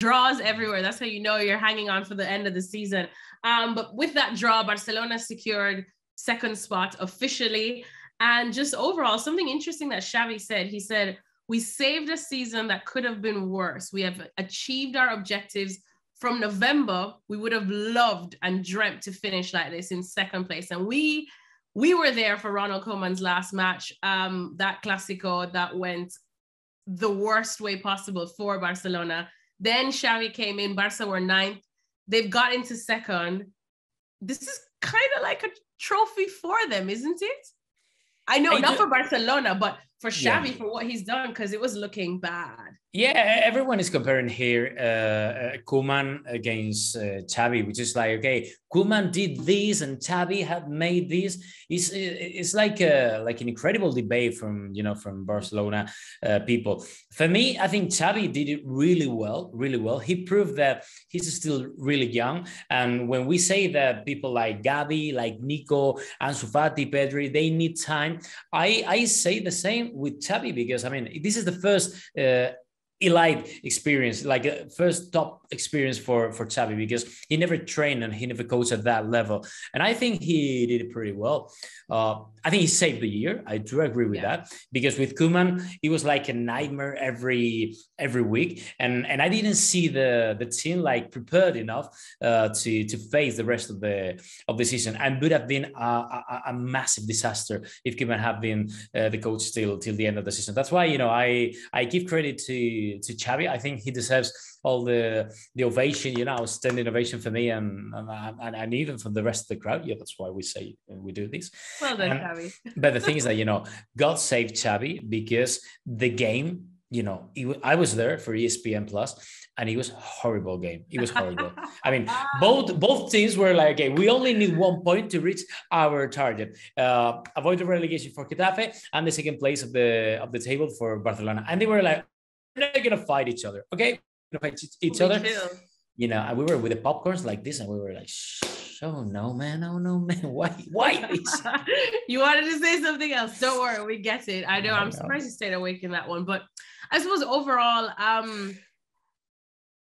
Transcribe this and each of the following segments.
draws everywhere. That's how you know you're hanging on for the end of the season. But with that draw, Barcelona secured second spot officially. And just overall, something interesting that Xavi said, he said, we saved a season that could have been worse. We have achieved our objectives. From November, we would have loved and dreamt to finish like this in second place. And we were there for Ronald Koeman's last match, that Clásico that went the worst way possible for Barcelona. Then Xavi came in, Barca were ninth. They've got into second. This is kind of like a trophy for them, isn't it? I know, not for Barcelona, but for Xavi, for what he's done, because it was looking bad. Yeah, everyone is comparing here Koeman against Xavi, which is like, okay, Koeman did this and Xavi had made this. It's like an incredible debate from Barcelona people. For me, I think Xavi did it really well, really well. He proved that he's still really young. And when we say that people like Gavi, like Nico, Ansu Fati, Pedri, they need time, I say the same with Xavi, because I mean, this is the first elite experience, like a first top experience for Xavi, because he never trained and he never coached at that level. And I think he did it pretty well. I think he saved the year. I do agree with that, because with Koeman, it was like a nightmare every week. And I didn't see the team like prepared enough to face the rest of the season, and would have been a massive disaster if Koeman had been the coach till the end of the season. That's why, I give credit to Xavi. I think he deserves all the ovation, standing ovation for me and even from the rest of the crowd. Yeah, that's why we do this. Well done, Xavi. But the thing is that, God saved Xavi, because the game, I was there for ESPN Plus, and it was a horrible game. It was horrible. I mean, both teams were like, okay, we only need 1 point to reach our target. Avoid the relegation for Getafe and the second place of the table for Barcelona. And they were like, we're not gonna fight each other, okay? We're gonna fight each other. And we were with the popcorns like this, and we were like, oh no, man, why this? You wanted to say something else. Don't worry, we get it. I know. I'm surprised you stayed awake in that one. But I suppose overall,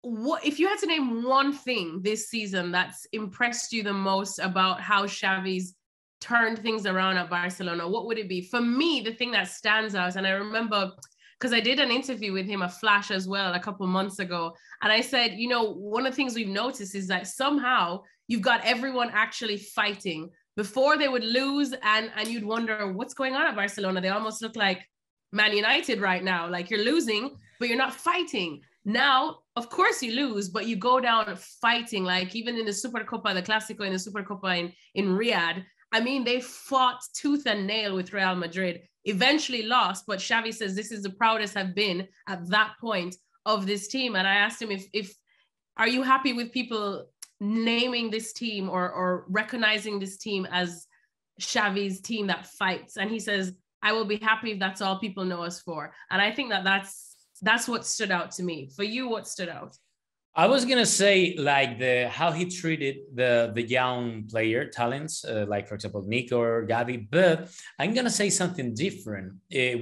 what if you had to name one thing this season that's impressed you the most about how Xavi's turned things around at Barcelona, what would it be? For me, the thing that stands out, and I remember, because I did an interview with him, a flash as well, a couple of months ago. And I said, one of the things we've noticed is that somehow you've got everyone actually fighting. Before they would lose and you'd wonder what's going on at Barcelona. They almost look like Man United right now. Like you're losing, but you're not fighting. Now, of course you lose, but you go down fighting. Like even in the Supercopa, the Clásico in the Supercopa in Riyadh, I mean, they fought tooth and nail with Real Madrid, eventually lost, but Xavi says this is the proudest I've been at that point of this team. And I asked him if are you happy with people naming this team or recognizing this team as Xavi's team that fights? And he says, I will be happy if that's all people know us for. And I think that's what stood out to me. For you, what stood out? I was gonna say like how he treated the young player talents, like for example Nico or Gavi, but I'm gonna say something different,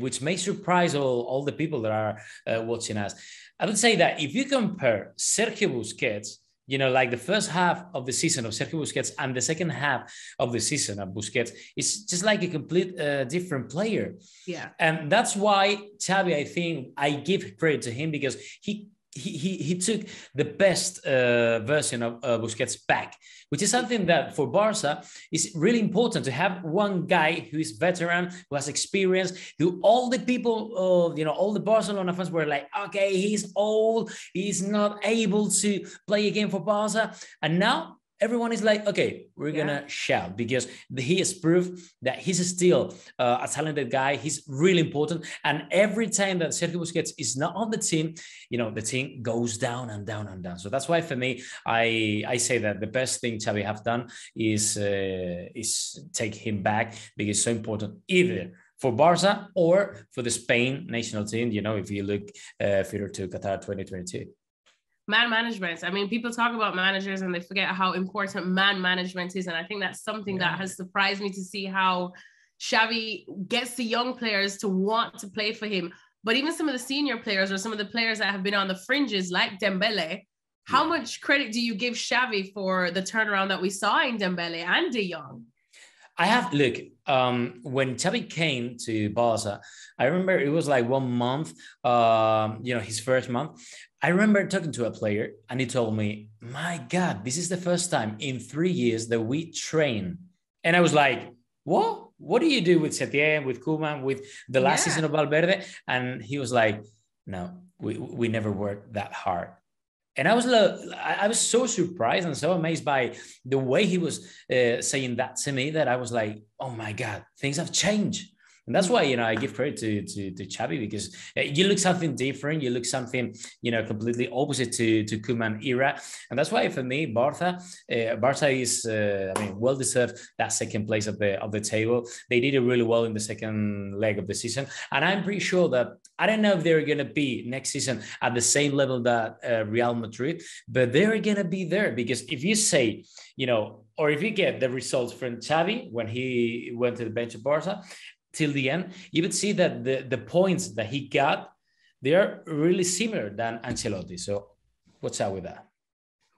which may surprise all the people that are watching us. I would say that if you compare Sergio Busquets, like the first half of the season of Sergio Busquets and the second half of the season of Busquets, it's just like a complete different player. Yeah, and that's why Xavi, I think I give credit to him, because he took the best version of Busquets back, which is something that for Barca is really important, to have one guy who is veteran, who has experience, who all the people, all the Barcelona fans were like, okay, he's old, he's not able to play a game for Barca. And now everyone is like, okay, we're gonna shout, because he has proved that he's still a talented guy. He's really important. And every time that Sergio Busquets is not on the team, the team goes down and down and down. So that's why for me, I say that the best thing Xavi have done is take him back, because it's so important either for Barca or for the Spain national team, if you look further to Qatar 2022. Man management. I mean, people talk about managers and they forget how important man management is. And I think that's something that has surprised me, to see how Xavi gets the young players to want to play for him But even some of the senior players or some of the players that have been on the fringes like Dembele, how much credit do you give Xavi for the turnaround that we saw in Dembele and De Jong? Look, when Xavi came to Barca, I remember it was like 1 month, his first month. I remember talking to a player and he told me, my God, this is the first time in 3 years that we train. And I was like, what? What do you do with Setien, with Koeman, with the last season of Valverde? And he was like, no, we never worked that hard. And I was so surprised and so amazed by the way he was saying that to me that I was like, oh my God, things have changed. And that's why, I give credit to Xavi, because you look something different. You look something, completely opposite to Koeman era. And that's why for me, Barca is, well-deserved that second place of the table. They did it really well in the second leg of the season. And I'm pretty sure that, I don't know if they're going to be next season at the same level that Real Madrid, but they're going to be there, because if you say, or if you get the results from Xavi when he went to the bench of Barca, till the end, you would see that the points that he got, they are really similar than Ancelotti. So what's up with that?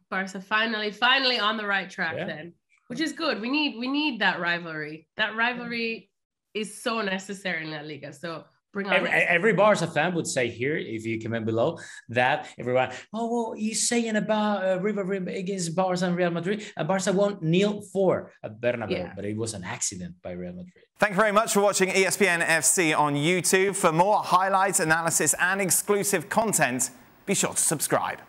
Barca finally on the right track then, which is good. We need that rivalry. That rivalry is so necessary in La Liga. So bring on every Barca fan would say here, if you comment below, that everyone, he's saying about rivalry against Barca and Real Madrid, and Barca won 0-4 at Bernabeu, but it was an accident by Real Madrid. Thank you very much for watching ESPN FC on YouTube. For more highlights, analysis, and exclusive content, be sure to subscribe.